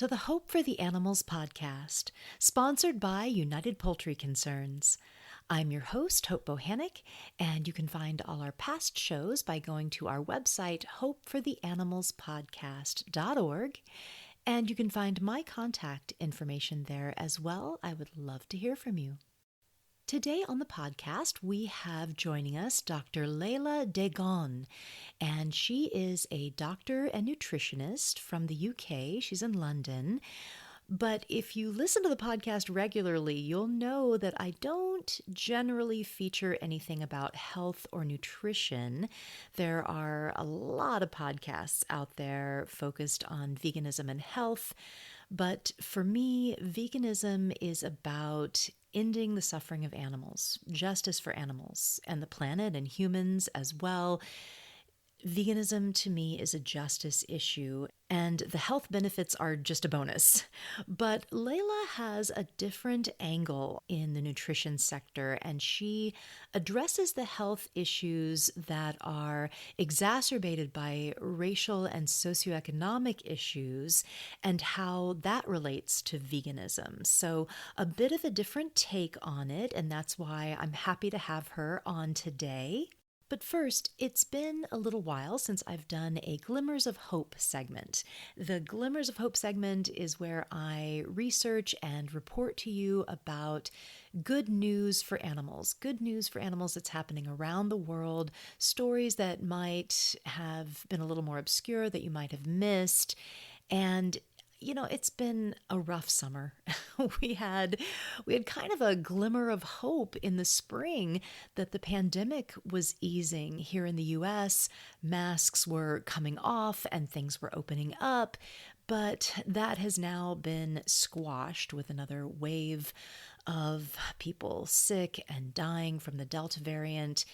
to the Hope for the Animals podcast, sponsored by United Poultry Concerns. I'm your host, Hope Bohannick, and you can find all our past shows by going to our website, hopefortheanimalspodcast.org, and you can find my contact information there as well. I would love to hear from you. Today on the podcast, we have joining us Dr. Leila Dehghan, and she is a doctor and nutritionist from the UK. She's in London. But if you listen to the podcast regularly, you'll know that I don't generally feature anything about health or nutrition. There are a lot of podcasts out there focused on veganism and health. But for me, veganism is about ending the suffering of animals, justice for animals and the planet and humans as well. Veganism to me is a justice issue, and the health benefits are just a bonus. But Leila has a different angle in the nutrition sector, and she addresses the health issues that are exacerbated by racial and socioeconomic issues and how that relates to veganism. So a bit of a different take on it, and that's why I'm happy to have her on today. But first, it's been a little while since I've done a Glimmers of Hope segment. The Glimmers of Hope segment is where I research and report to you about good news for animals that's happening around the world, stories that might have been a little more obscure that you might have missed. And it's been a rough summer. We had kind of a glimmer of hope in the spring that the pandemic was easing here in the US. Masks were coming off and things were opening up, but that has now been squashed with another wave of people sick and dying from the Delta variant.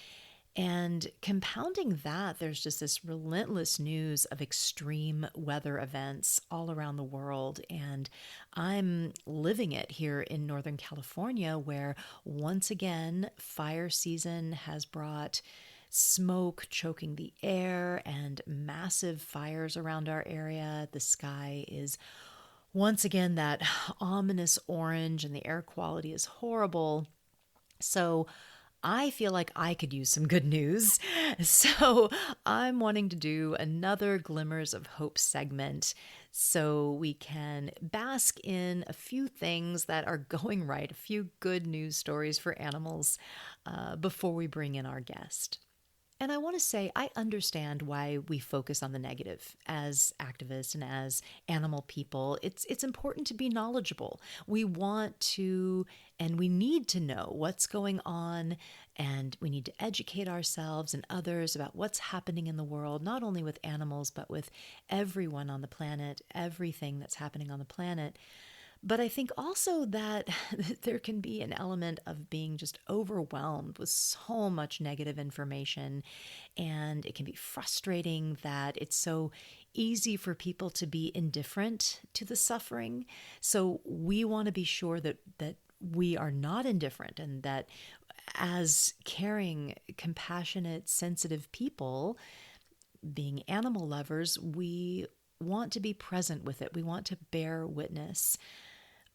And compounding that, there's just this relentless news of extreme weather events all around the world. And I'm living it here in Northern California, where once again, fire season has brought smoke choking the air and massive fires around our area. The sky is once again that ominous orange and the air quality is horrible. So I feel like I could use some good news. So I'm wanting to do another Glimmers of Hope segment so we can bask in a few things that are going right, a few good news stories for animals before we bring in our guest. And I want to say, I understand why we focus on the negative as activists and as animal people. It's important to be knowledgeable. We want to, and we need to know what's going on, and we need to educate ourselves and others about what's happening in the world, not only with animals, but with everyone on the planet, everything that's happening on the planet. But I think also that there can be an element of being just overwhelmed with so much negative information, and it can be frustrating that it's so easy for people to be indifferent to the suffering. So we want to be sure that we are not indifferent, and that as caring, compassionate, sensitive people, being animal lovers, we want to be present with it. We want to bear witness.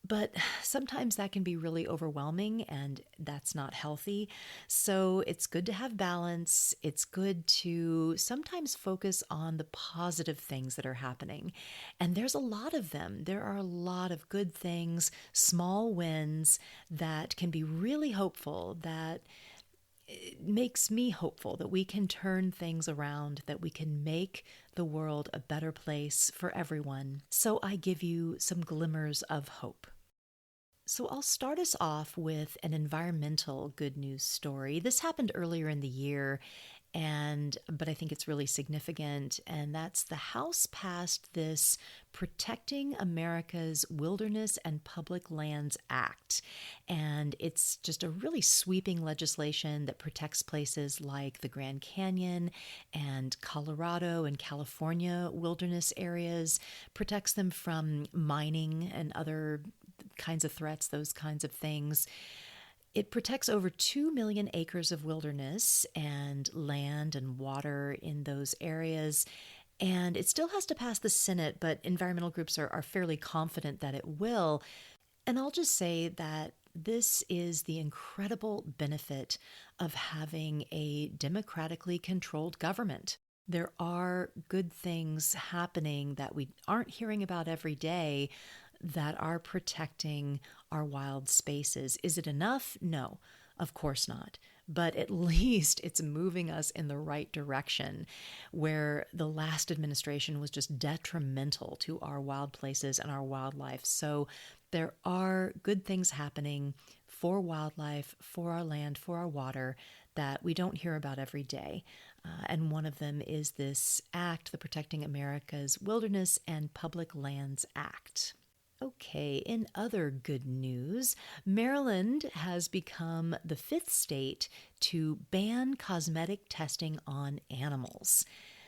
But sometimes that can be really overwhelming, and that's not healthy. So it's good to have balance. It's good to sometimes focus on the positive things that are happening. And there's a lot of them. There are a lot of good things, small wins that can be really hopeful, that it makes me hopeful that we can turn things around, that we can make the world a better place for everyone. So I give you some glimmers of hope. So I'll start us off with an environmental good news story. This happened earlier in the year, but I think it's really significant, and that's the House passed this Protecting America's Wilderness and Public Lands Act. And it's just a really sweeping legislation that protects places like the Grand Canyon and Colorado and California wilderness areas, protects them from mining and other kinds of threats, those kinds of things. It protects over 2 million acres of wilderness and land and water in those areas. And it still has to pass the Senate, but environmental groups are fairly confident that it will. And I'll just say that this is the incredible benefit of having a democratically controlled government. There are good things happening that we aren't hearing about every day that are protecting our wild spaces. Is it enough? No, of course not. But at least it's moving us in the right direction, where the last administration was just detrimental to our wild places and our wildlife. So there are good things happening for wildlife, for our land, for our water that we don't hear about every day. And one of them is this act, the Protecting America's Wilderness and Public Lands Act. Okay, in other good news, Maryland has become the fifth state to ban cosmetic testing on animals.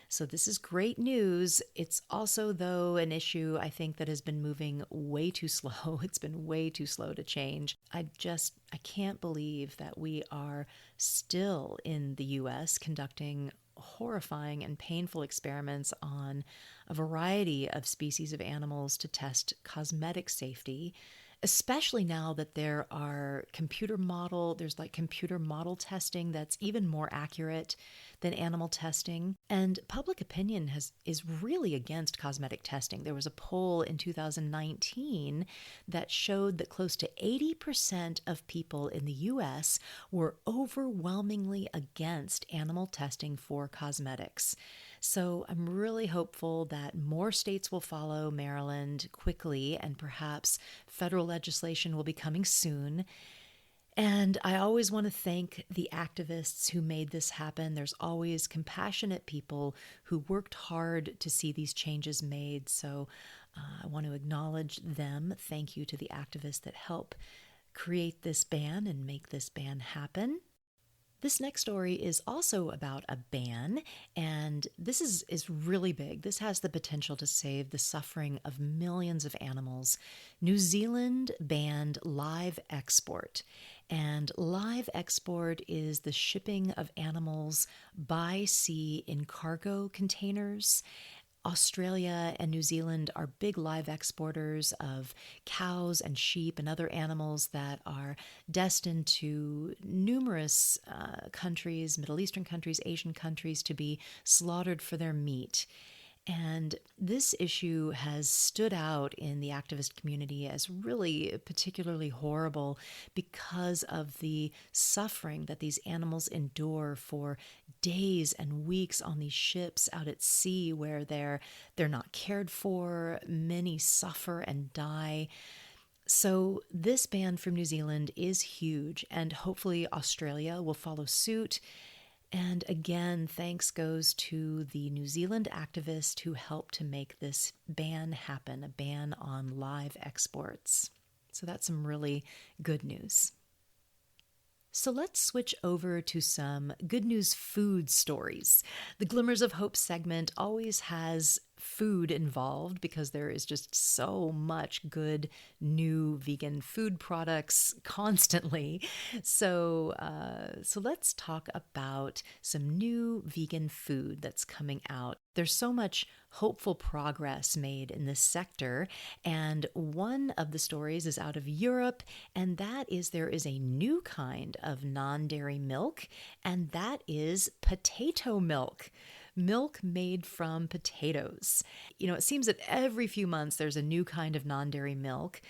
So this is great news. It's also, though, an issue I think that has been moving way too slow. It's been way too slow to change. I can't believe that we are still in the US conducting horrifying and painful experiments on a variety of species of animals to test cosmetic safety, especially now that there's computer model testing that's even more accurate than animal testing. And public opinion is really against cosmetic testing. There was a poll in 2019 that showed that close to 80% of people in the US were overwhelmingly against animal testing for cosmetics. So I'm really hopeful that more states will follow Maryland quickly, and perhaps federal legislation will be coming soon. And I always want to thank the activists who made this happen. There's always compassionate people who worked hard to see these changes made. So I want to acknowledge them. Thank you to the activists that help create this ban and make this ban happen. This next story is also about a ban, and this is really big. This has the potential to save the suffering of millions of animals. New Zealand banned live export, and live export is the shipping of animals by sea in cargo containers. Australia and New Zealand are big live exporters of cows and sheep and other animals that are destined to numerous countries, Middle Eastern countries, Asian countries, to be slaughtered for their meat. And this issue has stood out in the activist community as really particularly horrible because of the suffering that these animals endure for days and weeks on these ships out at sea, where they're not cared for. Many suffer and die. So this ban from New Zealand is huge, and hopefully Australia will follow suit. And again, thanks goes to the New Zealand activist who helped to make this ban happen, a ban on live exports. So that's some really good news. So let's switch over to some good news food stories. The Glimmers of Hope segment always has food involved because there is just so much good new vegan food products constantly. So let's talk about some new vegan food that's coming out. There's so much hopeful progress made in this sector, and one of the stories is out of Europe, and that is there is a new kind of non-dairy milk, and that is potato milk. Milk made from potatoes. You know, it seems that every few months there's a new kind of non-dairy milk,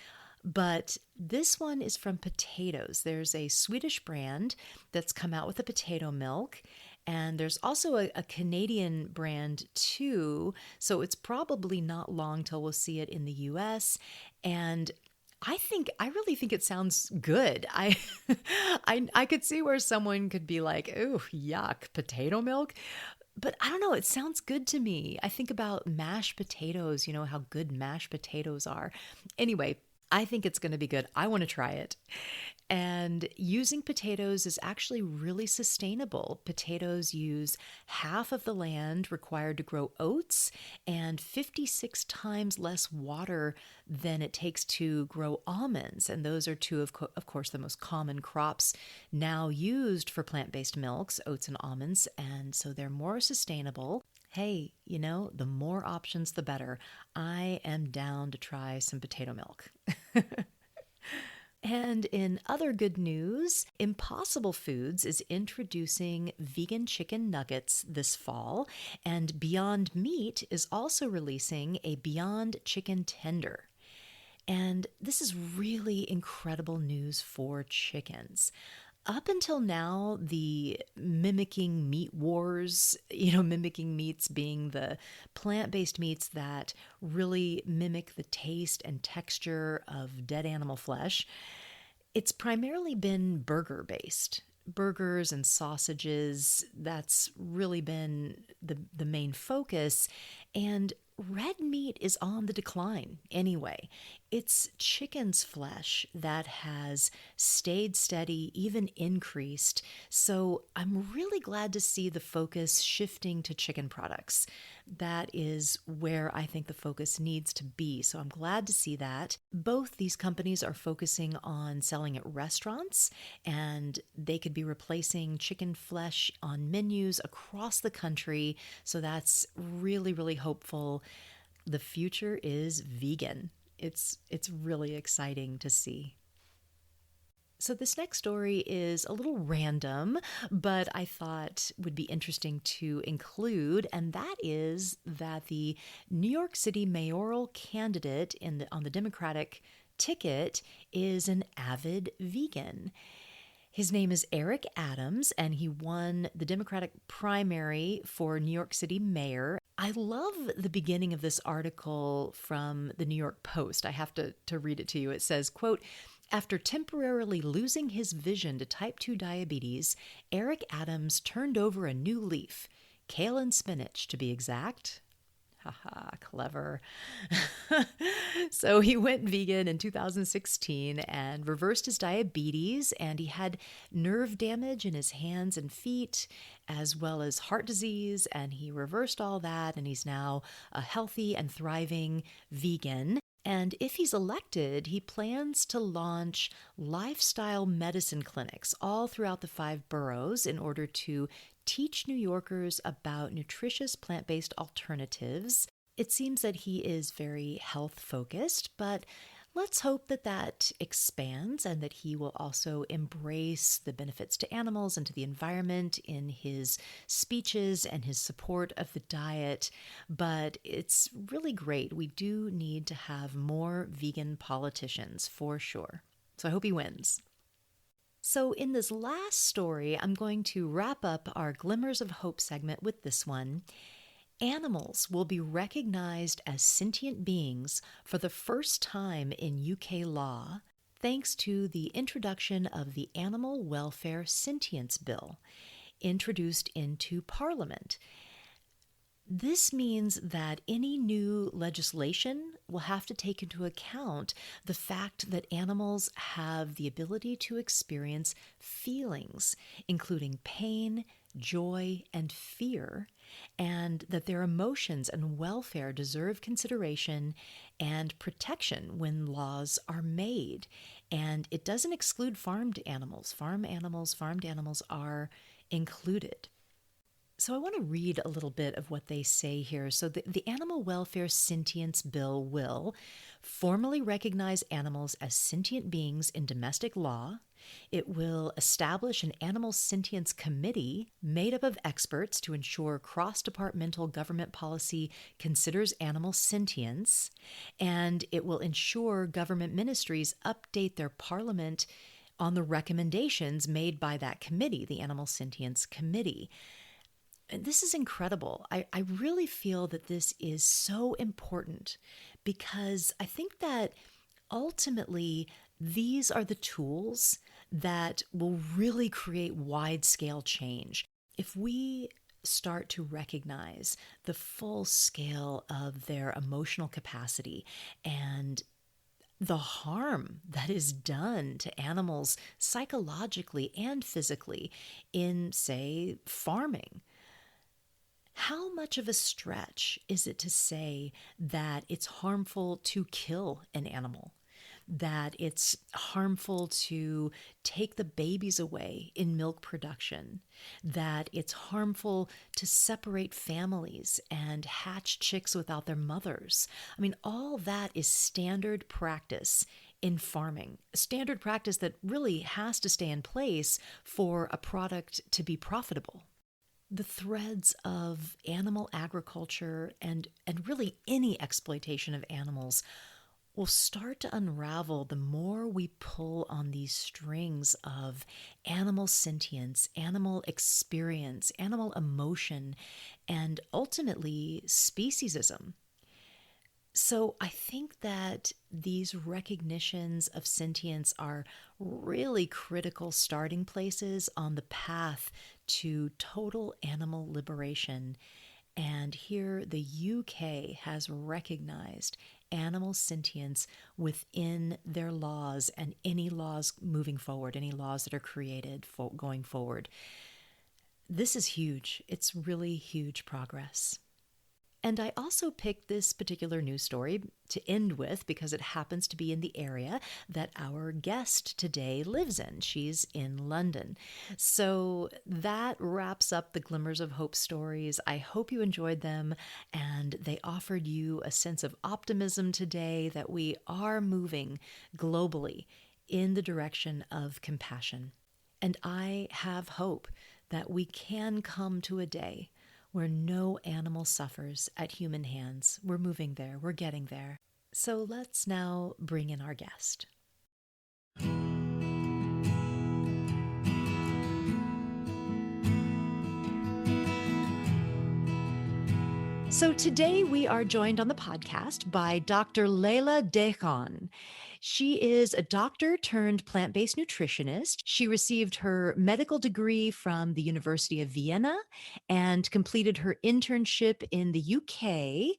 but this one is from potatoes. There's a Swedish brand that's come out with a potato milk, and there's also a Canadian brand too, so it's probably not long till we'll see it in the US. And I really think it sounds good. I could see where someone could be like, "Oh, yuck, potato milk." But I don't know, it sounds good to me. I think about mashed potatoes, you know, how good mashed potatoes are. Anyway, I think it's going to be good. I want to try it. And using potatoes is actually really sustainable. Potatoes use half of the land required to grow oats and 56 times less water than it takes to grow almonds. And those are two of course, the most common crops now used for plant-based milks, oats and almonds. And so they're more sustainable. Hey, the more options, the better. I am down to try some potato milk. And in other good news, Impossible Foods is introducing vegan chicken nuggets this fall, and Beyond Meat is also releasing a Beyond Chicken Tender. And this is really incredible news for chickens. Up until now, the mimicking meat wars, mimicking meats being the plant based meats that really mimic the taste and texture of dead animal flesh, it's primarily been burger based. Burgers and sausages, that's really been the main focus. And red meat is on the decline anyway. It's chicken's flesh that has stayed steady, even increased. So I'm really glad to see the focus shifting to chicken products. That is where I think the focus needs to be. So I'm glad to see that. Both these companies are focusing on selling at restaurants, and they could be replacing chicken flesh on menus across the country. So that's really, really hopeful. The future is vegan. It's really exciting to see. So this next story is a little random, but I thought would be interesting to include, and that is that the New York City mayoral candidate on the Democratic ticket is an avid vegan. His name is Eric Adams, and he won the Democratic primary for New York City mayor. I love the beginning of this article from the New York Post. I have to read it to you. It says, quote, "After temporarily losing his vision to type 2 diabetes, Eric Adams turned over a new leaf. Kale and spinach, to be exact." Haha, clever. So he went vegan in 2016 and reversed his diabetes, and he had nerve damage in his hands and feet, as well as heart disease, and he reversed all that, and he's now a healthy and thriving vegan. And if he's elected, he plans to launch lifestyle medicine clinics all throughout the 5 boroughs in order to teach New Yorkers about nutritious plant-based alternatives. It seems that he is very health-focused, but let's hope that that expands and that he will also embrace the benefits to animals and to the environment in his speeches and his support of the diet. But it's really great. We do need to have more vegan politicians for sure. So I hope he wins. So, in this last story, I'm going to wrap up our Glimmers of Hope segment with this one. Animals will be recognized as sentient beings for the first time in UK law, thanks to the introduction of the Animal Welfare Sentience Bill, introduced into Parliament. This means that any new legislation will have to take into account the fact that animals have the ability to experience feelings, including pain, joy, and fear, and that their emotions and welfare deserve consideration and protection when laws are made. And it doesn't exclude farmed animals. Farmed animals are included. So I want to read a little bit of what they say here. So the Animal Welfare Sentience Bill will formally recognize animals as sentient beings in domestic law. It will establish an Animal Sentience Committee made up of experts to ensure cross-departmental government policy considers animal sentience. And it will ensure government ministries update their parliament on the recommendations made by that committee, the Animal Sentience Committee. This is incredible. I really feel that this is so important because I think that ultimately these are the tools that will really create wide-scale change. If we start to recognize the full scale of their emotional capacity and the harm that is done to animals psychologically and physically in, say, farming, how much of a stretch is it to say that it's harmful to kill an animal? that it's harmful to take the babies away in milk production, that it's harmful to separate families and hatch chicks without their mothers. I mean, all that is standard practice in farming, standard practice that really has to stay in place for a product to be profitable. The threads of animal agriculture and really any exploitation of animals will start to unravel the more we pull on these strings of animal sentience, animal experience, animal emotion, and ultimately speciesism. So I think that these recognitions of sentience are really critical starting places on the path to total animal liberation. And here the UK has recognized animal sentience within their laws and any laws moving forward, any laws that are created going forward. This is huge. It's really huge progress. And I also picked this particular news story to end with because it happens to be in the area that our guest today lives in. She's in London. So that wraps up the Glimmers of Hope stories. I hope you enjoyed them and they offered you a sense of optimism today that we are moving globally in the direction of compassion. And I have hope that we can come to a day where no animal suffers at human hands. We're moving there. We're getting there. So let's now bring in our guest. So today we are joined on the podcast by Dr. Leila Dehghan. She is a doctor turned plant-based nutritionist. She received her medical degree from the University of Vienna and completed her internship in the UK.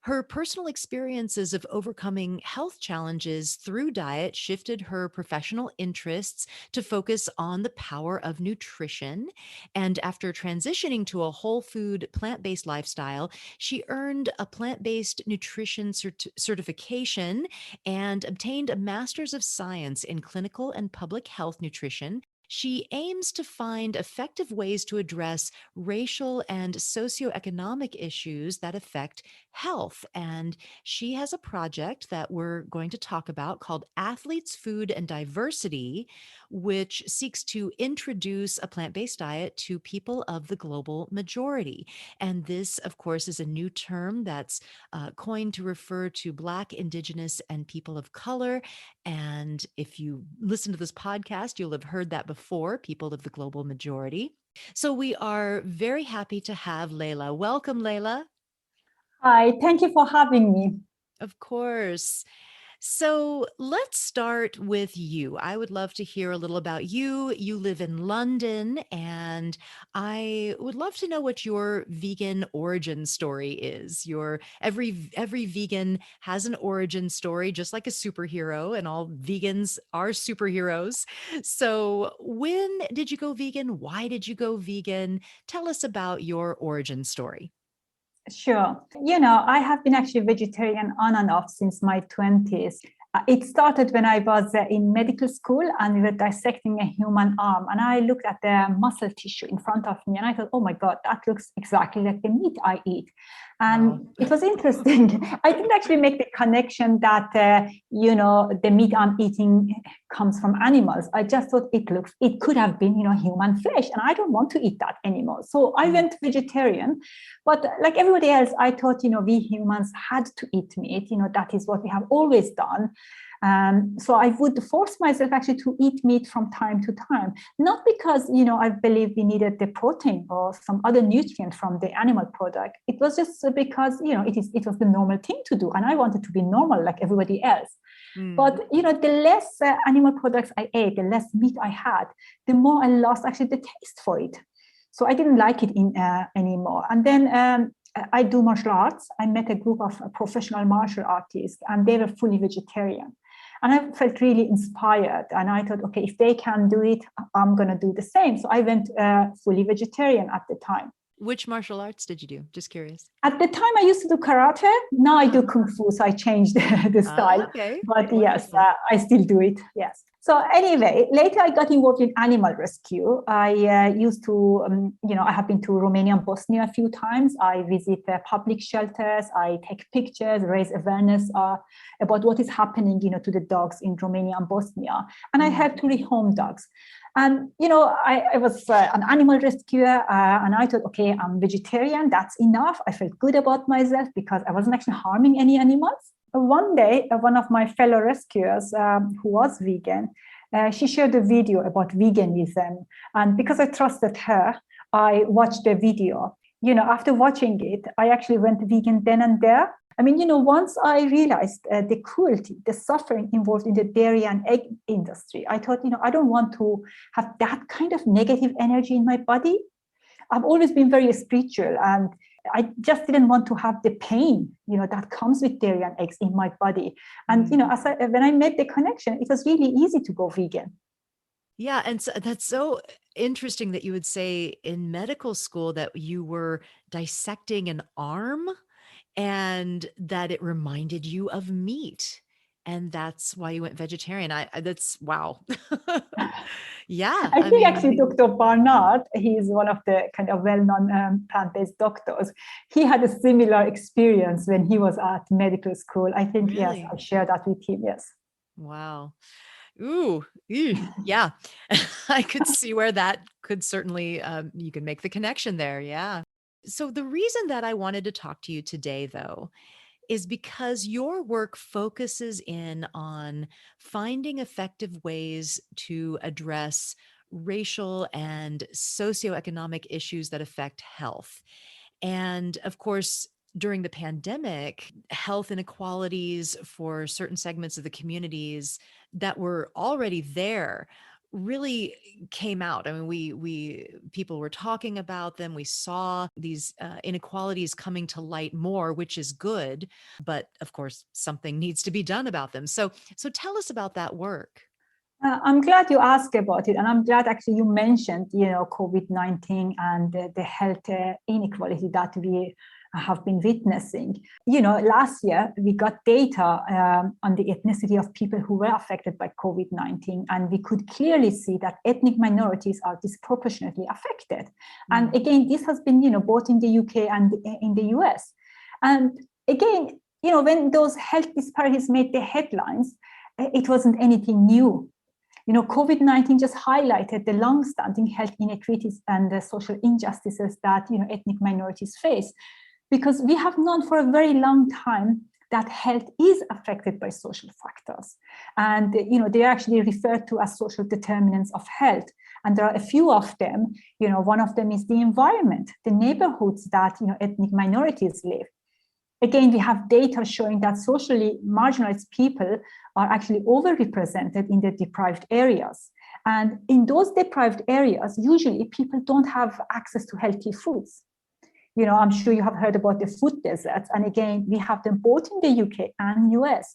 Her personal experiences of overcoming health challenges through diet shifted her professional interests to focus on the power of nutrition. And after transitioning to a whole food, plant-based lifestyle, she earned a plant-based nutrition certification and obtained a Master's of Science in Clinical and Public Health Nutrition. She aims to find effective ways to address racial and socioeconomic issues that affect health. And she has a project that we're going to talk about called Athletes, Food, and Diversity, which seeks to introduce a plant-based diet to people of the global majority. And this, of course, is a new term that's coined to refer to Black, Indigenous, and people of color. And if you listen to this podcast, you'll have heard that before, people of the global majority. So we are very happy to have Leila. Welcome, Leila. Hi, thank you for having me. Of course. So let's start with you. I would love to hear a little about you. You live in London, and I would love to know what your vegan origin story is. Every vegan has an origin story, just like a superhero, and all vegans are superheroes. So when did you go vegan? Why did you go vegan? Tell us about your origin story. Sure. I have been actually vegetarian on and off since my 20s. It started when I was in medical school and we were dissecting a human arm. And I looked at the muscle tissue in front of me and I thought, oh my God, that looks exactly like the meat I eat. And Wow. It was interesting. I didn't actually make the connection that, the meat I'm eating comes from animals. I just thought it could have been, human flesh. And I don't want to eat that anymore. So I went vegetarian. But like everybody else, I thought, we humans had to eat meat. That is what we have always done. So I would force myself actually to eat meat from time to time, not because, I believe we needed the protein or some other nutrient from the animal product. It was just because, it was the normal thing to do. And I wanted to be normal like everybody else. But, the less animal products I ate, the less meat I had, the more I lost actually the taste for it. So I didn't like it anymore. And then I do martial arts. I met a group of professional martial artists and they were fully vegetarian. And I felt really inspired. And I thought, okay, if they can do it, I'm going to do the same. So I went fully vegetarian at the time. Which martial arts did you do? Just curious. At the time, I used to do karate. Now I do Ah, kung fu, so I changed the style. okay. But yes, Wonderful. I still do it. Yes. So anyway, later I got involved in animal rescue. I used to, I have been to Romania and Bosnia a few times. I visit public shelters. I take pictures, raise awareness about what is happening, to the dogs in Romania and Bosnia. And I help to rehome dogs. And, I was an animal rescuer, and I thought, okay, I'm vegetarian. That's enough. I felt good about myself because I wasn't actually harming any animals. One day, one of my fellow rescuers who was vegan, she shared a video about veganism. And because I trusted her, I watched the video. After watching it, I actually went vegan then and there. I mean, once I realized the cruelty, the suffering involved in the dairy and egg industry, I thought, I don't want to have that kind of negative energy in my body. I've always been very spiritual, and I just didn't want to have the pain, that comes with dairy and eggs in my body. And, when I made the connection, it was really easy to go vegan. Yeah, and so that's so interesting that you would say in medical school that you were dissecting an arm and that it reminded you of meat. And that's why you went vegetarian. That's wow. Yeah, I I think mean, actually Dr. Barnard, he's one of the kind of well-known plant-based doctors. He had a similar experience when he was at medical school. I think, yes, really? I share that with him, yes. Wow. Ooh, yeah. I could see where that could certainly, you can make the connection there. Yeah. So the reason that I wanted to talk to you today, though, is because your work focuses in on finding effective ways to address racial and socioeconomic issues that affect health. And of course, during the pandemic, health inequalities for certain segments of the communities that were already there really came out. I mean, we people were talking about them. We saw these inequalities coming to light more, which is good. But of course, something needs to be done about them. So tell us about that work. I'm glad you asked about it, and I'm glad actually you mentioned, COVID-19 and the health inequality that we have been witnessing. Last year we got data on the ethnicity of people who were affected by COVID-19, and we could clearly see that ethnic minorities are disproportionately affected. And again, this has been, both in the UK and in the US. And again, when those health disparities made the headlines, it wasn't anything new. COVID-19 just highlighted the long-standing health inequities and the social injustices that, ethnic minorities face, because we have known for a very long time that health is affected by social factors. And, they're actually referred to as social determinants of health. And there are a few of them. One of them is the environment, the neighborhoods that, ethnic minorities live. Again, we have data showing that socially marginalized people are actually overrepresented in the deprived areas. And in those deprived areas, usually people don't have access to healthy foods. I'm sure you have heard about the food deserts. And again, we have them both in the UK and US.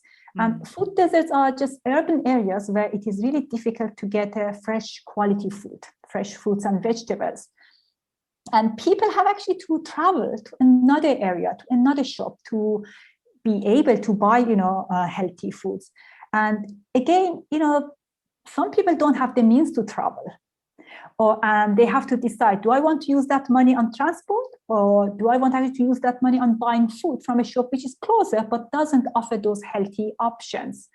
Food deserts are just urban areas where it is really difficult to get fresh quality food, fresh fruits and vegetables. And people have actually to travel to another area, to another shop to be able to buy, healthy foods. And again, some people don't have the means to travel. And they have to decide, do I want to use that money on transport, or do I want actually to use that money on buying food from a shop which is closer but doesn't offer those healthy options?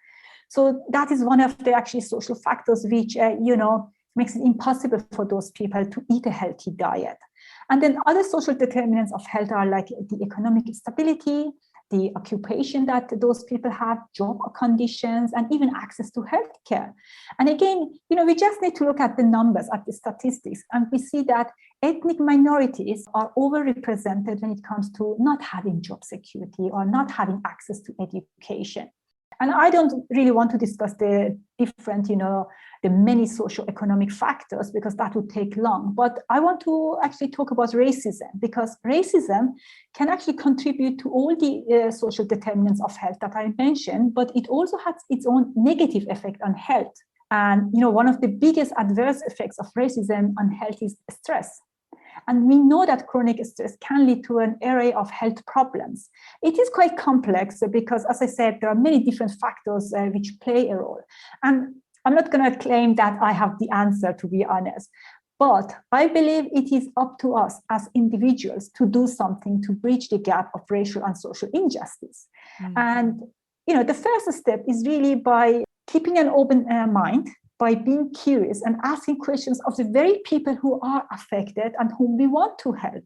So that is one of the actually social factors which, makes it impossible for those people to eat a healthy diet. And then other social determinants of health are like the economic stability, the occupation that those people have, job conditions, and even access to healthcare. And again, we just need to look at the numbers, at the statistics, and we see that ethnic minorities are overrepresented when it comes to not having job security or not having access to education. And I don't really want to discuss the different, the many socioeconomic factors, because that would take long. But I want to actually talk about racism, because racism can actually contribute to all the social determinants of health that I mentioned, but it also has its own negative effect on health. And, one of the biggest adverse effects of racism on health is stress. And we know that chronic stress can lead to an array of health problems. It is quite complex because, as I said, there are many different factors which play a role. And I'm not going to claim that I have the answer, to be honest. But I believe it is up to us as individuals to do something to bridge the gap of racial and social injustice. Mm-hmm. And, the first step is really by keeping an open mind, by being curious and asking questions of the very people who are affected and whom we want to help.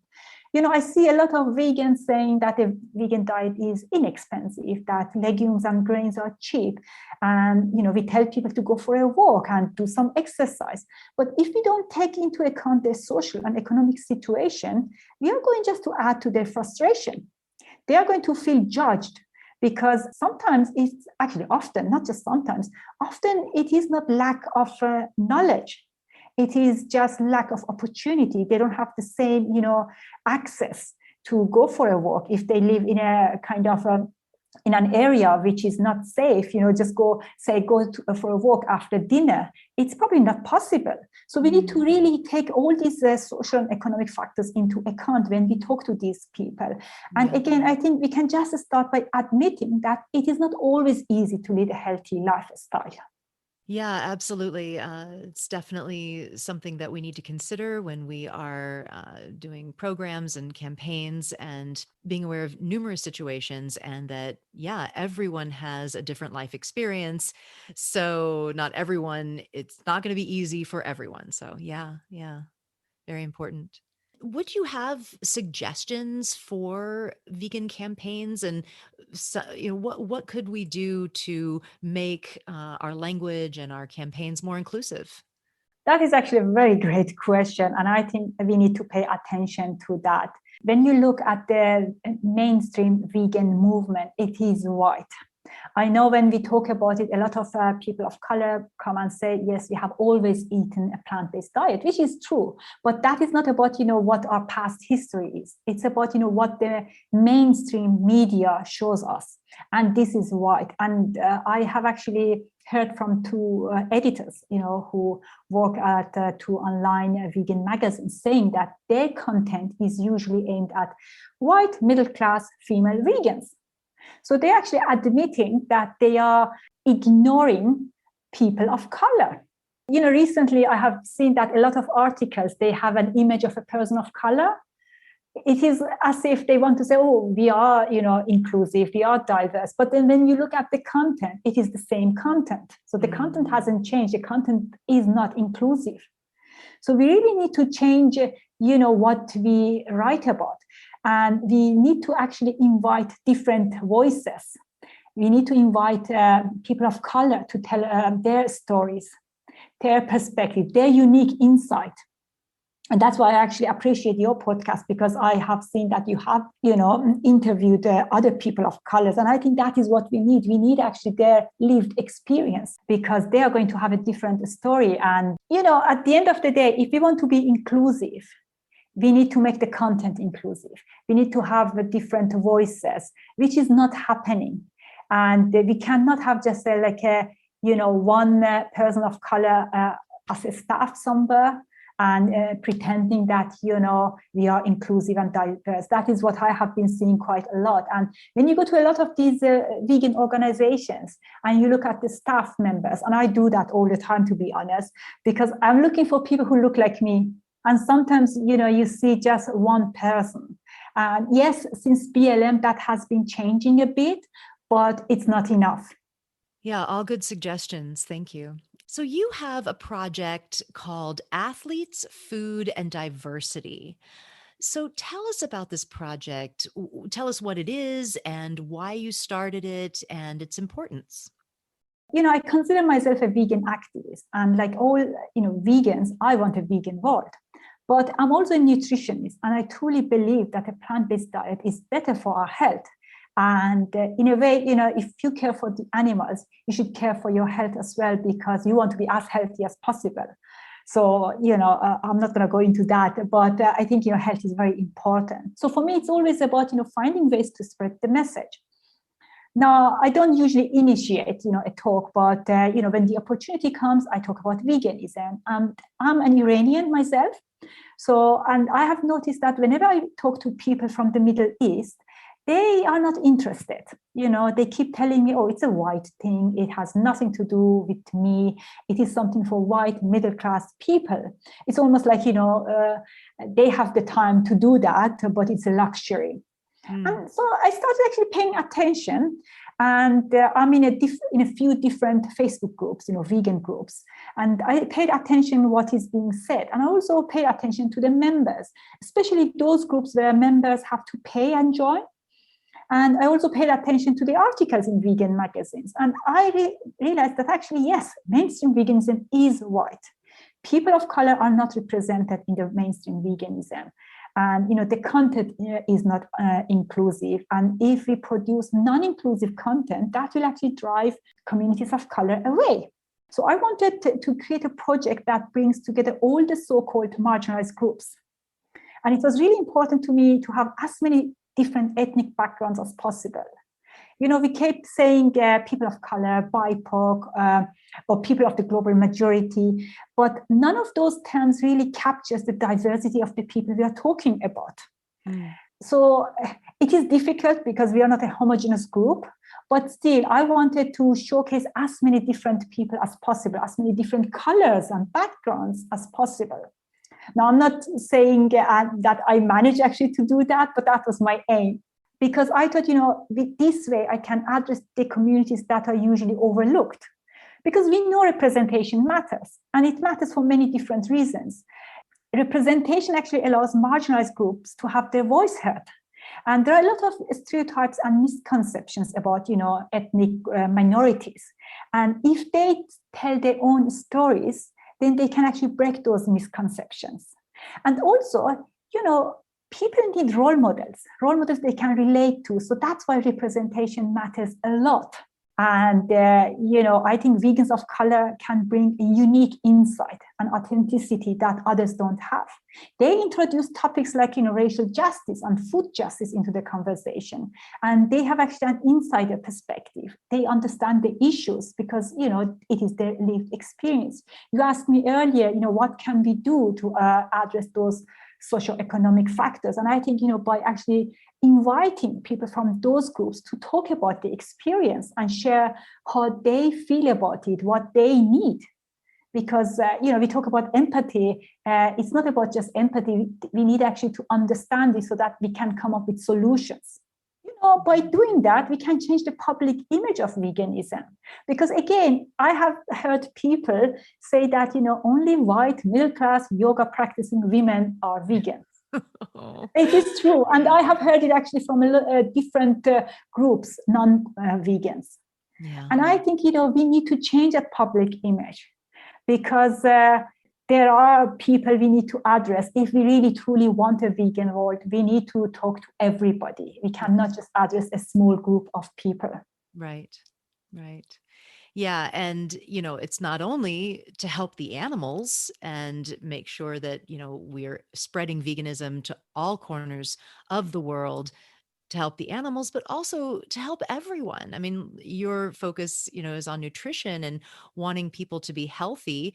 I see a lot of vegans saying that a vegan diet is inexpensive, that legumes and grains are cheap. And, we tell people to go for a walk and do some exercise. But if we don't take into account their social and economic situation, we are going just to add to their frustration. They are going to feel judged because sometimes it's actually often, not just sometimes, often it is not lack of knowledge. It is just lack of opportunity. They don't have the same, access to go for a walk if they live in a kind of in an area which is not safe. Just go for a walk after dinner. It's probably not possible. So we need to really take all these social and economic factors into account when we talk to these people. And again, I think we can just start by admitting that it is not always easy to lead a healthy lifestyle. Yeah, absolutely. It's definitely something that we need to consider when we are doing programs and campaigns and being aware of numerous situations, and that, everyone has a different life experience. So not everyone, it's not going to be easy for everyone. So yeah, very important. Would you have suggestions for vegan campaigns, and what could we do to make our language and our campaigns more inclusive? That is actually a very great question, and I think we need to pay attention to that. When you look at the mainstream vegan movement, it is white. I know when we talk about it, a lot of people of color come and say, yes, we have always eaten a plant-based diet, which is true. But that is not about, what our past history is. It's about, what the mainstream media shows us. And this is white. And I have actually heard from two editors, who work at two online vegan magazines, saying that their content is usually aimed at white, middle-class female vegans. So they're actually admitting that they are ignoring people of color. Recently I have seen that a lot of articles, they have an image of a person of color. It is as if they want to say, oh, we are, inclusive, we are diverse. But then when you look at the content, it is the same content. So the content hasn't changed. The content is not inclusive. So we really need to change, what we write about. And we need to actually invite different voices. We need to invite people of color to tell their stories, their perspective, their unique insight. And that's why I actually appreciate your podcast, because I have seen that you have, interviewed other people of colors. And I think that is what we need. We need actually their lived experience, because they are going to have a different story. And, at the end of the day, if we want to be inclusive, we need to make the content inclusive. We need to have different voices, which is not happening. And we cannot have just one person of color as a staff somewhere and pretending that, we are inclusive and diverse. That is what I have been seeing quite a lot. And when you go to a lot of these vegan organizations and you look at the staff members, and I do that all the time, to be honest, because I'm looking for people who look like me. And sometimes, you see just one person. Yes, since BLM, that has been changing a bit, but it's not enough. Yeah, all good suggestions. Thank you. So you have a project called Athletes, Food, and Diversity. So tell us about this project. Tell us what it is and why you started it and its importance. I consider myself a vegan activist, and like all, vegans, I want a vegan world. But I'm also a nutritionist, and I truly believe that a plant-based diet is better for our health. And in a way, if you care for the animals, you should care for your health as well, because you want to be as healthy as possible. So, I'm not going to go into that, but I think, health is very important. So for me, it's always about, finding ways to spread the message. Now, I don't usually initiate, a talk, but when the opportunity comes, I talk about veganism. I'm an Iranian myself, so and I have noticed that whenever I talk to people from the Middle East, they are not interested. They keep telling me, "Oh, it's a white thing. It has nothing to do with me. It is something for white middle class people." It's almost like they have the time to do that, but it's a luxury. And so I started actually paying attention, and I'm in a few different Facebook groups, vegan groups, and I paid attention what is being said, and I also pay attention to the members, especially those groups where members have to pay and join. And I also paid attention to the articles in vegan magazines, and I realized that actually, yes, mainstream veganism is white. People of color are not represented in the mainstream veganism. And the content is not inclusive. And if we produce non-inclusive content, that will actually drive communities of color away. So I wanted to create a project that brings together all the so-called marginalized groups. And it was really important to me to have as many different ethnic backgrounds as possible. We kept saying people of color, BIPOC, or people of the global majority, but none of those terms really captures the diversity of the people we are talking about. So it is difficult because we are not a homogeneous group, but still I wanted to showcase as many different people as possible, as many different colors and backgrounds as possible. Now, I'm not saying that I managed actually to do that, but that was my aim. Because I thought, with this way, I can address the communities that are usually overlooked. Because we know representation matters, and it matters for many different reasons. Representation actually allows marginalized groups to have their voice heard. And there are a lot of stereotypes and misconceptions about, ethnic minorities. And if they tell their own stories, then they can actually break those misconceptions. And also, people need role models they can relate to. So that's why representation matters a lot. And, I think vegans of color can bring a unique insight and authenticity that others don't have. They introduce topics like, racial justice and food justice into the conversation. And they have actually an insider perspective. They understand the issues because, it is their lived experience. You asked me earlier, what can we do to address those socioeconomic factors? And I think, by actually inviting people from those groups to talk about the experience and share how they feel about it, what they need. Because, we talk about empathy. It's not about just empathy. We need actually to understand it so that we can come up with solutions. By doing that, we can change the public image of veganism. Because again, I have heard people say that, only white, middle-class, yoga practicing women are vegan. It is true. And I have heard it actually from different groups, non-vegans. Yeah. And I think, we need to change that public image because there are people we need to address. If we really truly want a vegan world, we need to talk to everybody. We cannot just address a small group of people. Right. Yeah. And, it's not only to help the animals and make sure that, we're spreading veganism to all corners of the world to help the animals, but also to help everyone. I mean, your focus, is on nutrition and wanting people to be healthy.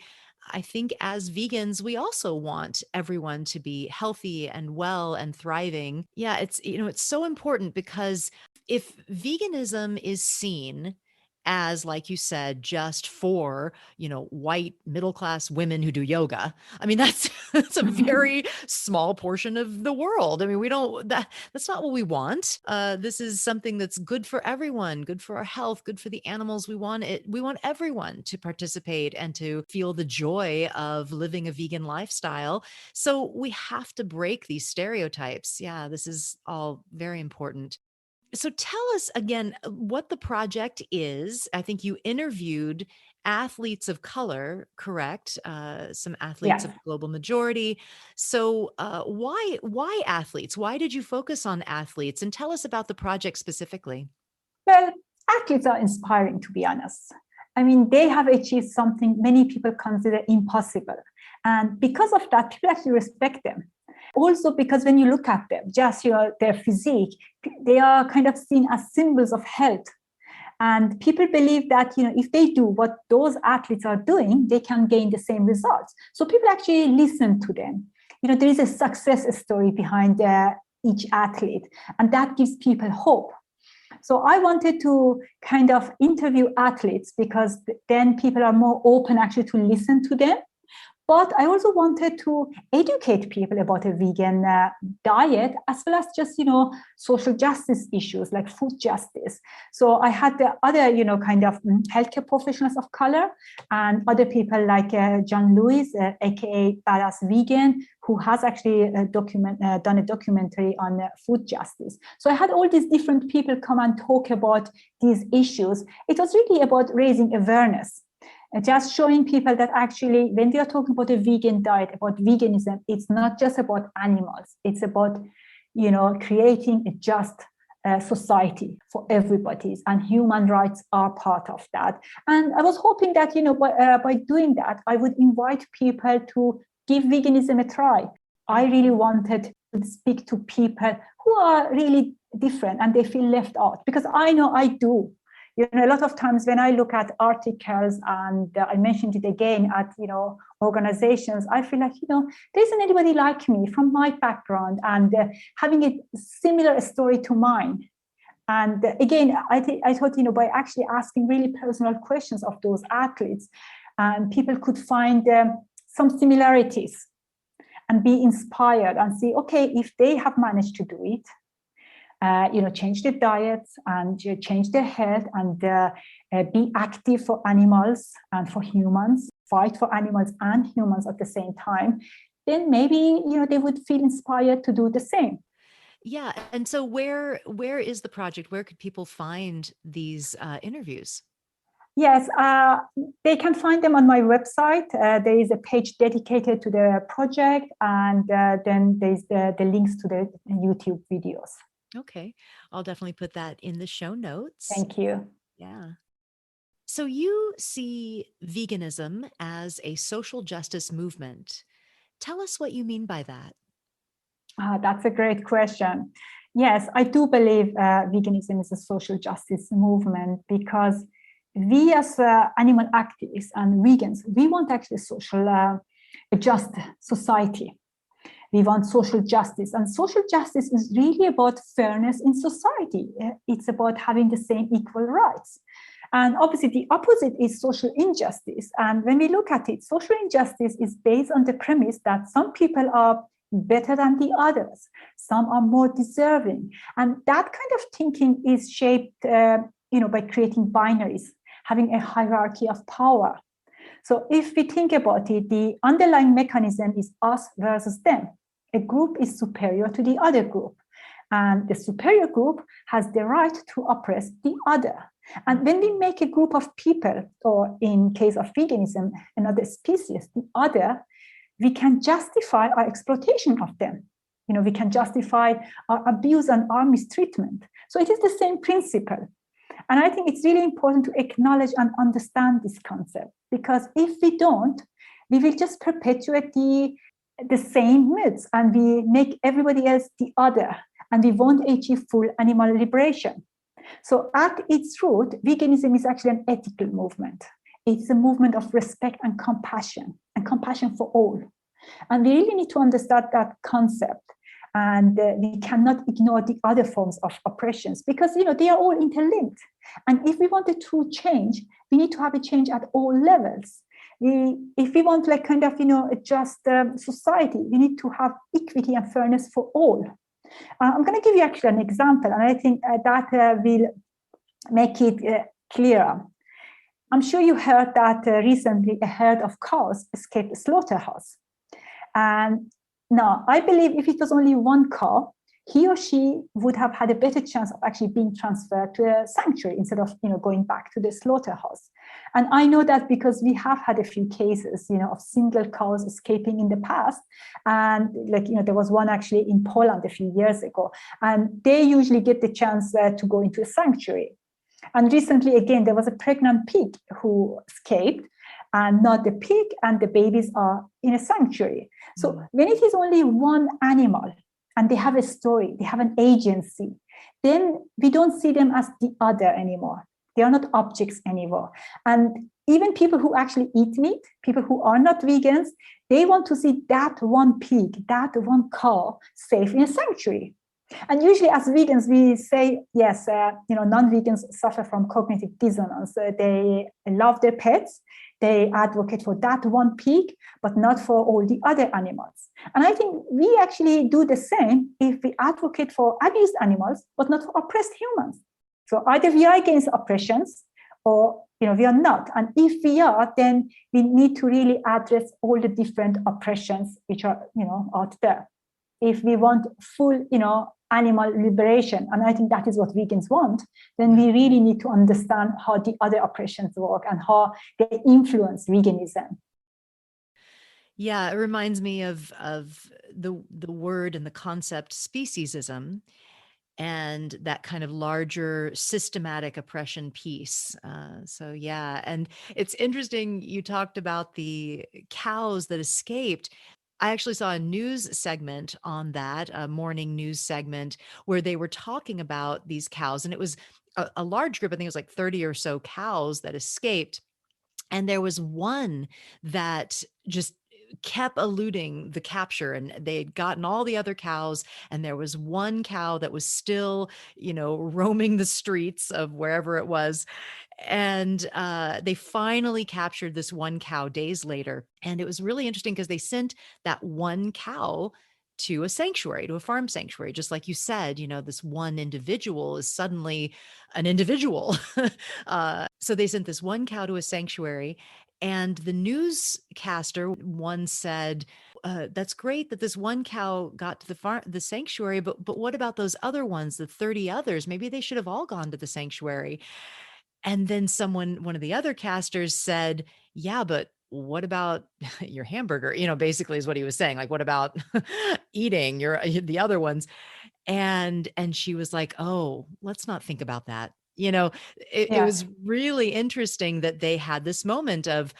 I think as vegans, we also want everyone to be healthy and well and thriving. Yeah, it's so important because if veganism is seen as, like you said, just for, white middle-class women who do yoga. I mean, that's a very small portion of the world. I mean, that's not what we want. This is something that's good for everyone, good for our health, good for the animals. We want everyone to participate and to feel the joy of living a vegan lifestyle. So we have to break these stereotypes. Yeah, this is all very important. So tell us again what the project is. I think you interviewed athletes of color, correct? Some athletes Yes. of the global majority. So why athletes? Why did you focus on athletes? And tell us about the project specifically. Well, athletes are inspiring, to be honest. I mean, they have achieved something many people consider impossible. And because of that, people actually respect them. Also, because when you look at them, just their physique, they are kind of seen as symbols of health. And people believe that, if they do what those athletes are doing, they can gain the same results. So people actually listen to them. There is a success story behind each athlete, and that gives people hope. So I wanted to kind of interview athletes because then people are more open actually to listen to them. But I also wanted to educate people about a vegan diet, as well as just, social justice issues like food justice. So I had the other, kind of healthcare professionals of color and other people like John Lewis, aka Badass Vegan, who has actually done a documentary on food justice. So I had all these different people come and talk about these issues. It was really about raising awareness. Just showing people that actually, when they are talking about a vegan diet, about veganism, it's not just about animals. It's about, creating a just society for everybody, and human rights are part of that. And I was hoping that, by doing that, I would invite people to give veganism a try. I really wanted to speak to people who are really different and they feel left out, because I know I do. A lot of times when I look at articles, and I mentioned it again at, organizations, I feel like, there isn't anybody like me from my background and having a similar story to mine. And again, I thought, by actually asking really personal questions of those athletes, and people could find some similarities and be inspired and see, okay, if they have managed to do it, change their diets and change their health and be active for animals and for humans, fight for animals and humans at the same time, then maybe, they would feel inspired to do the same. Yeah. And so where is the project? Where could people find these interviews? Yes, they can find them on my website. There is a page dedicated to the project, and then there's the links to the YouTube videos. Okay. I'll definitely put that in the show notes. Thank you. Yeah. So you see veganism as a social justice movement. Tell us what you mean by that. That's a great question. Yes, I do believe veganism is a social justice movement, because we as animal activists and vegans, we want actually a just society. We want social justice, and social justice is really about fairness in society. It's about having the same equal rights. And obviously the opposite is social injustice. And when we look at it, social injustice is based on the premise that some people are better than the others. Some are more deserving. And that kind of thinking is shaped by creating binaries, having a hierarchy of power. So if we think about it, the underlying mechanism is us versus them. A group is superior to the other group, and the superior group has the right to oppress the other. And when we make a group of people, or in case of veganism, another species, the other, we can justify our exploitation of them. We can justify our abuse and our mistreatment. So it is the same principle. And I think it's really important to acknowledge and understand this concept, because if we don't, we will just perpetuate the same myths, and we make everybody else the other, and we won't achieve full animal liberation. So at its root, veganism is actually an ethical movement. It's a movement of respect and compassion for all. And we really need to understand that concept. And we cannot ignore the other forms of oppressions, because they are all interlinked. And if we wanted to change, we need to have a change at all levels. If we want a just society, we need to have equity and fairness for all. I'm going to give you actually an example, and I think that will make it clearer. I'm sure you heard that recently a herd of cows escaped a slaughterhouse. And now, I believe if it was only one cow, he or she would have had a better chance of actually being transferred to a sanctuary instead of going back to the slaughterhouse. And I know that because we have had a few cases of single cows escaping in the past. And there was one actually in Poland a few years ago, and they usually get the chance to go into a sanctuary. And recently, again, there was a pregnant pig who escaped, and not the pig and the babies are in a sanctuary. So when it is only one animal and they have a story, they have an agency, then we don't see them as the other anymore. They are not objects anymore. And even people who actually eat meat, people who are not vegans, they want to see that one pig, that one cow safe in a sanctuary. And usually as vegans, we say, yes, non-vegans suffer from cognitive dissonance. They love their pets. They advocate for that one pig, but not for all the other animals. And I think we actually do the same if we advocate for abused animals, but not for oppressed humans. So either we are against oppressions or we are not. And if we are, then we need to really address all the different oppressions which are out there. If we want full animal liberation, and I think that is what vegans want, then we really need to understand how the other oppressions work and how they influence veganism. Yeah, it reminds me of the word and the concept speciesism, and that kind of larger systematic oppression piece. So yeah, and it's interesting you talked about the cows that escaped. I actually saw a news segment on that, a morning news segment, where they were talking about these cows, and it was a large group. I think it was like 30 or so cows that escaped. And there was one that just kept eluding the capture, and they had gotten all the other cows, and there was one cow that was still, roaming the streets of wherever it was. And they finally captured this one cow days later. And it was really interesting because they sent that one cow to a sanctuary, to a farm sanctuary. Just like you said, this one individual is suddenly an individual. So they sent this one cow to a sanctuary. And the newscaster once said, "That's great that this one cow got to the sanctuary, but what about those other ones, the 30 others? Maybe they should have all gone to the sanctuary." And then one of the other casters said, "Yeah, but what about your hamburger?" Basically is what he was saying. Like, what about eating the other ones? And she was like, "Oh, let's not think about that." It Yes. was really interesting that they had this moment of,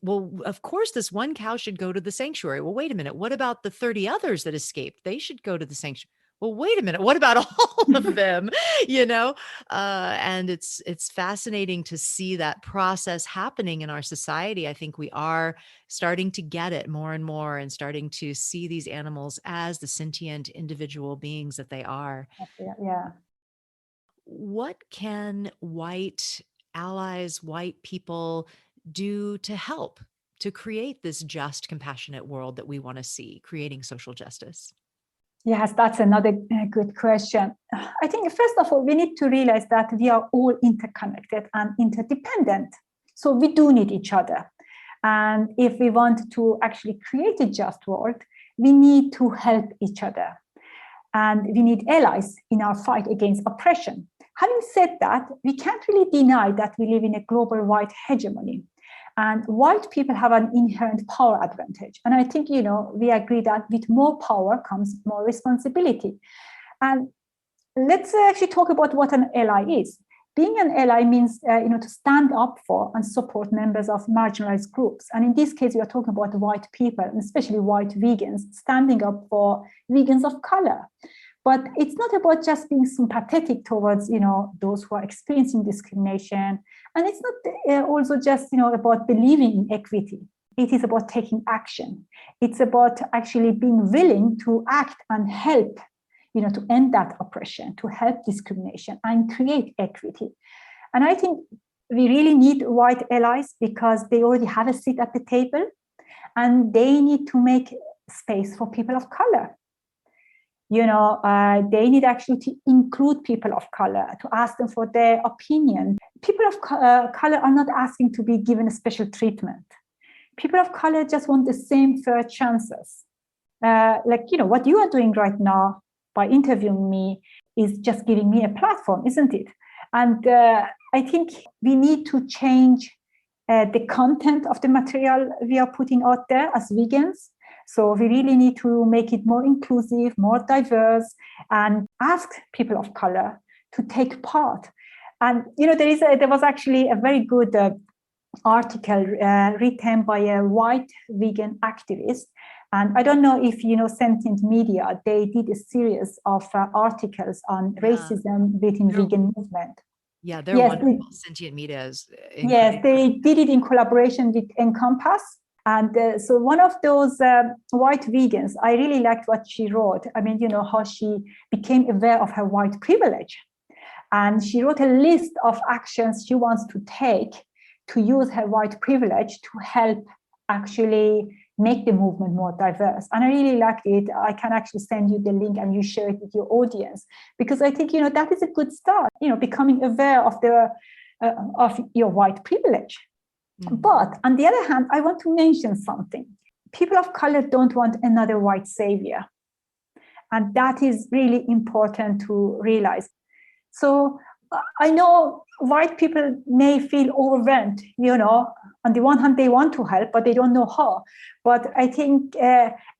well, of course, this one cow should go to the sanctuary. Well, wait a minute. What about the 30 others that escaped? They should go to the sanctuary. Well, wait a minute. What about all of them? You know, and it's fascinating to see that process happening in our society. I think we are starting to get it more and more, and starting to see these animals as the sentient individual beings that they are. Yeah. What can white allies, white people do to help to create this just, compassionate world that we want to see, creating social justice? Yes, that's another good question. I think, first of all, we need to realize that we are all interconnected and interdependent. So we do need each other. And if we want to actually create a just world, we need to help each other. And we need allies in our fight against oppression. Having said that, we can't really deny that we live in a global white hegemony. And white people have an inherent power advantage. And I think, we agree that with more power comes more responsibility. And let's actually talk about what an ally is. Being an ally means, to stand up for and support members of marginalized groups. And in this case, we are talking about white people, and especially white vegans, standing up for vegans of color. But it's not about just being sympathetic towards, those who are experiencing discrimination. And it's not also just, about believing in equity. It is about taking action. It's about actually being willing to act and help, to end that oppression, to help discrimination and create equity. And I think we really need white allies because they already have a seat at the table, and they need to make space for people of color. They need actually to include people of color, to ask them for their opinion. People of color are not asking to be given a special treatment. People of color just want the same fair chances. What you are doing right now by interviewing me is just giving me a platform, isn't it? And I think we need to change the content of the material we are putting out there as vegans. So we really need to make it more inclusive, more diverse, and ask people of color to take part. And there was actually a very good article written by a white vegan activist. And I don't know if Sentient Media, they did a series of articles on racism within vegan movement. Yeah, they're Yes, wonderful. Sentient meat is yes, incredible. they did it in collaboration with Encompass. And so one of those white vegans, I really liked what she wrote. I mean, how she became aware of her white privilege. And she wrote a list of actions she wants to take to use her white privilege to help actually make the movement more diverse. And I really liked it. I can actually send you the link and you share it with your audience, because I think, that is a good start, becoming aware of your white privilege. Mm-hmm. But on the other hand, I want to mention something. People of color don't want another white savior. And that is really important to realize. So I know white people may feel overwhelmed, on the one hand, they want to help, but they don't know how. But I think,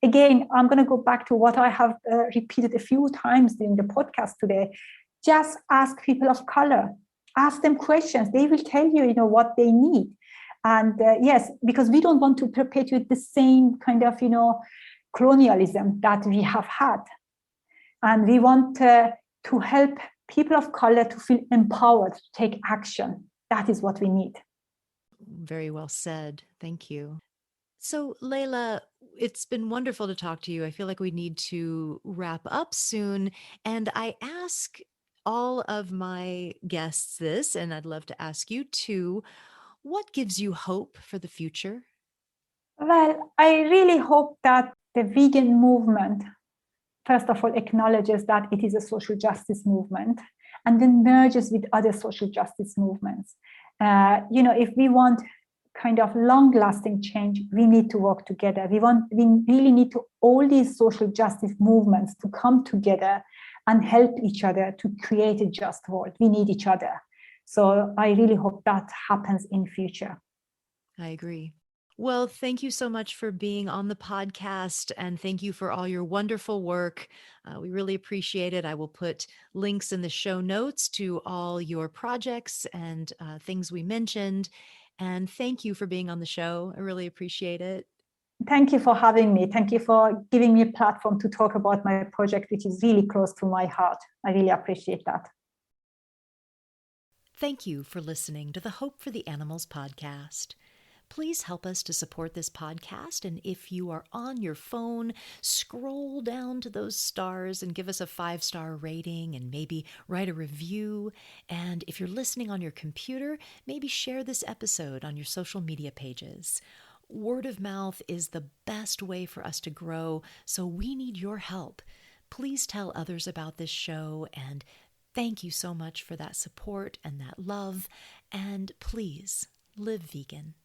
again, I'm going to go back to what I have repeated a few times during the podcast today. Just ask people of color, ask them questions. They will tell you, what they need. And yes, because we don't want to perpetuate the same kind of, colonialism that we have had. And we want to help people of color to feel empowered to take action. That is what we need. Very well said. Thank you. So, Leila, it's been wonderful to talk to you. I feel like we need to wrap up soon. And I ask all of my guests this, and I'd love to ask you too. What gives you hope for the future? Well, I really hope that the vegan movement, first of all, acknowledges that it is a social justice movement and then merges with other social justice movements. If we want kind of long-lasting change, we need to work together. We really need to all these social justice movements to come together and help each other to create a just world. We need each other. So I really hope that happens in future. I agree. Well, thank you so much for being on the podcast, and thank you for all your wonderful work. We really appreciate it. I will put links in the show notes to all your projects and things we mentioned. And thank you for being on the show. I really appreciate it. Thank you for having me. Thank you for giving me a platform to talk about my project, which is really close to my heart. I really appreciate that. Thank you for listening to the Hope for the Animals podcast. Please help us to support this podcast. And if you are on your phone, scroll down to those stars and give us a 5-star rating and maybe write a review. And if you're listening on your computer, maybe share this episode on your social media pages. Word of mouth is the best way for us to grow, so we need your help. Please tell others about this show, and thank you so much for that support and that love. And please live vegan.